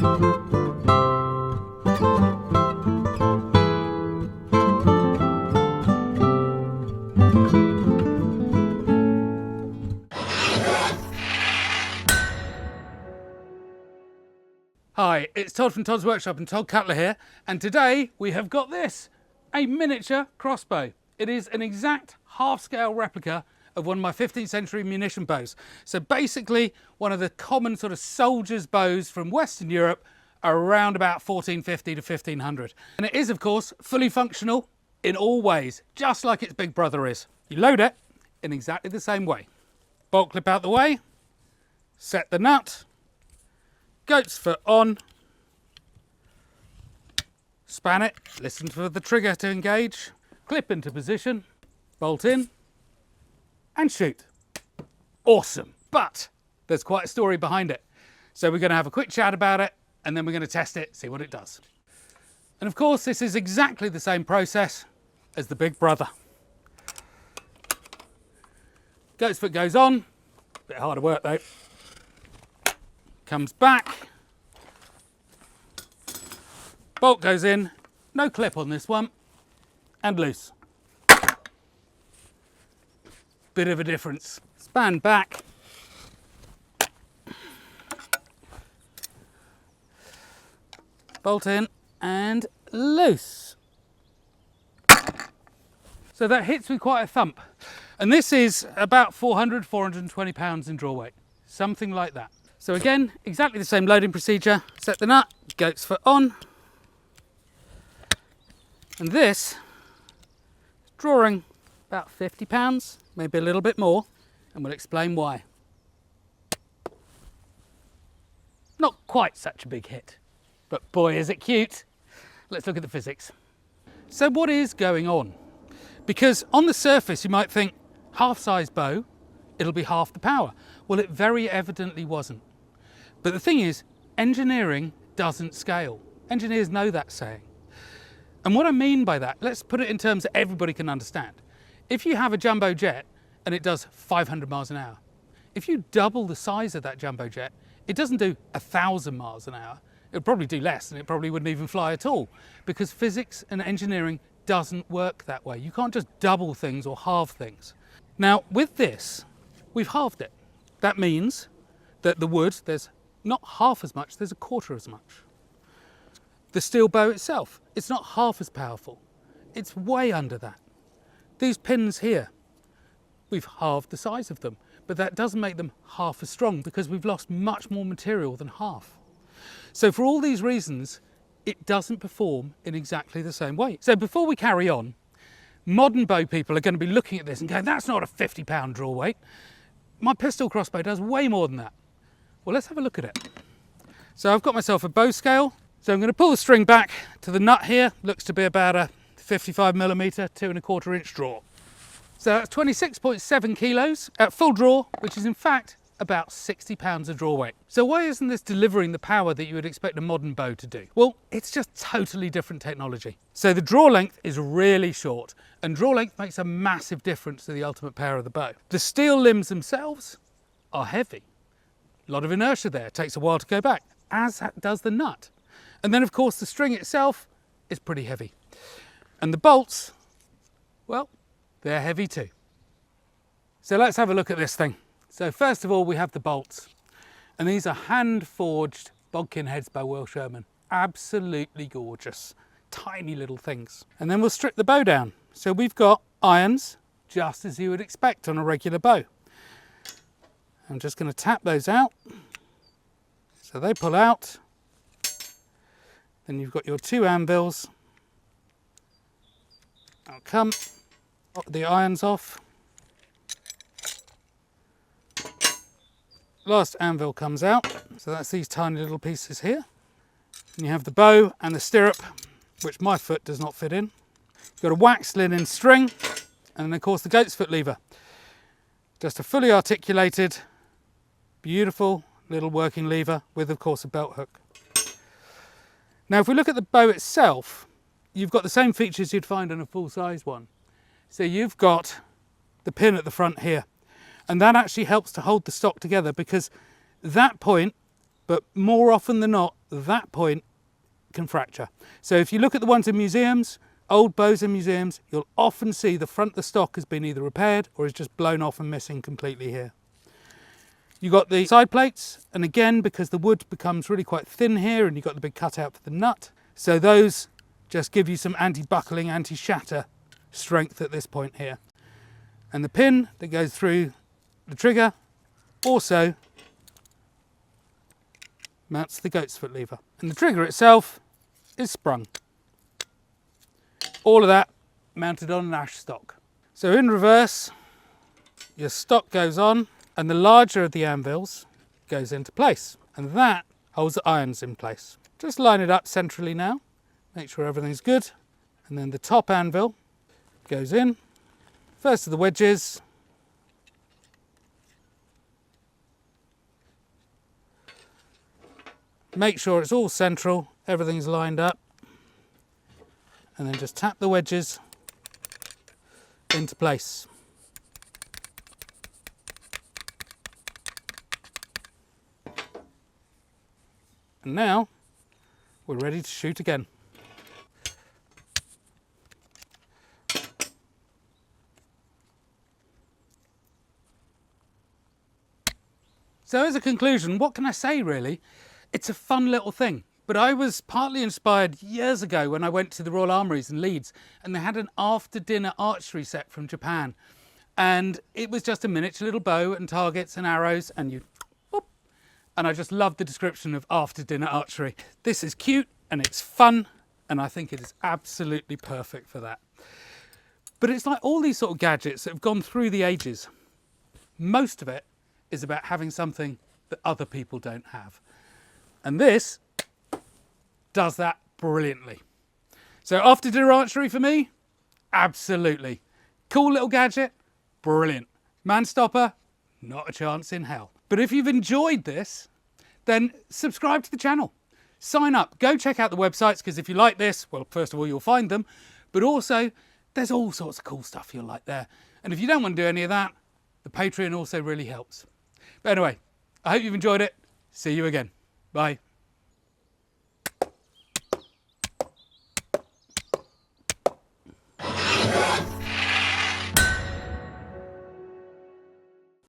Hi, it's Todd from Todd's Workshop and Todd Cutler here, and today we have got this, a miniature crossbow. It is an exact half-scale replica of one of my 15th century munition bows. So basically one of the common sort of soldiers' bows from Western Europe around about 1450 to 1500. And it is, of course, fully functional in all ways, just like its big brother is. You load it in exactly the same way. Bolt clip out the way, set the nut, goat's foot on, span it, listen for the trigger to engage, clip into position, bolt in, and shoot. Awesome, but there's quite a story behind it. So we're going to have a quick chat about it, and then we're going to test it, see what it does. And of course, this is exactly the same process as the big brother. Goat's foot goes on, bit harder work though. Comes back, bolt goes in, no clip on this one, and loose. Bit of a difference. Span back, bolt in, and loose. So that hits with quite a thump. And this is about 420 pounds in draw weight, something like that. So again, exactly the same loading procedure. Set the nut, goat's foot on. And this is drawing about 50 pounds, maybe a little bit more, and we'll explain why. Not quite such a big hit, but boy is it cute. Let's look at the physics. So what is going on? Because on the surface you might think, half-size bow, it'll be half the power. Well, it very evidently wasn't. But the thing is, engineering doesn't scale. Engineers know that saying. And what I mean by that, let's put it in terms that everybody can understand. If you have a jumbo jet and it does 500 miles an hour, if you double the size of that jumbo jet, it doesn't do 1,000 miles an hour. It'll probably do less, and it probably wouldn't even fly at all, because physics and engineering doesn't work that way. You can't just double things or halve things. Now, with this, we've halved it. That means that the wood, there's not half as much, there's a quarter as much. The steel bow itself, it's not half as powerful. It's way under that. These pins here, we've halved the size of them, but that doesn't make them half as strong because we've lost much more material than half. So for all these reasons, it doesn't perform in exactly the same way. So before we carry on, modern bow people are going to be looking at this and going, that's not a 50-pound draw weight. My pistol crossbow does way more than that. Well, let's have a look at it. So I've got myself a bow scale. So I'm going to pull the string back to the nut here. Looks to be about a 55mm, 2¼ inch draw. So that's 26.7 kilos at full draw, which is in fact about 60 pounds of draw weight. So why isn't this delivering the power that you would expect a modern bow to do? Well, it's just totally different technology. So the draw length is really short, and draw length makes a massive difference to the ultimate power of the bow. The steel limbs themselves are heavy. A lot of inertia there, it takes a while to go back, as does the nut. And then of course the string itself is pretty heavy. And the bolts, well, they're heavy too. So let's have a look at this thing. So first of all, we have the bolts. And these are hand-forged bodkin heads by Will Sherman. Absolutely gorgeous, tiny little things. And then we'll strip the bow down. So we've got irons, just as you would expect on a regular bow. I'm just going to tap those out. So they pull out. Then you've got your 2 anvils. I'll come, pop the irons off. Last anvil comes out. So that's these tiny little pieces here. And you have the bow and the stirrup, which my foot does not fit in. You've got a wax linen string, and then of course the goat's foot lever. Just a fully articulated, beautiful little working lever with of course a belt hook. Now if we look at the bow itself, you've got the same features you'd find on a full-size one. So you've got the pin at the front here, and that actually helps to hold the stock together, because that point, but more often than not, that point can fracture. So if you look at the ones in museums, old bows in museums, you'll often see the front of the stock has been either repaired or is just blown off and missing completely here. You've got the side plates, and again, because the wood becomes really quite thin here and you've got the big cutout for the nut, so those just give you some anti-buckling, anti-shatter strength at this point here. And the pin that goes through the trigger also mounts the goat's foot lever. And the trigger itself is sprung. All of that mounted on an ash stock. So in reverse, your stock goes on and the larger of the anvils goes into place. And that holds the irons in place. Just line it up centrally now, make sure everything's good. And then the top anvil goes in. First of the wedges. Make sure it's all central, everything's lined up. And then just tap the wedges into place. And now we're ready to shoot again. So as a conclusion, what can I say really? It's a fun little thing, but I was partly inspired years ago when I went to the Royal Armouries in Leeds and they had an after dinner archery set from Japan. And it was just a miniature little bow and targets and arrows and you, whoop, and I just loved the description of after dinner archery. This is cute and it's fun and I think it is absolutely perfect for that. But it's like all these sort of gadgets that have gone through the ages. Most of it is about having something that other people don't have. And this does that brilliantly. So after dinner archery for me, absolutely. Cool little gadget, brilliant. Man stopper, not a chance in hell. But if you've enjoyed this, then subscribe to the channel. Sign up, go check out the websites, because if you like this, well, first of all, you'll find them, but also there's all sorts of cool stuff you'll like there. And if you don't want to do any of that, the Patreon also really helps. But anyway, I hope you've enjoyed it. See you again. Bye.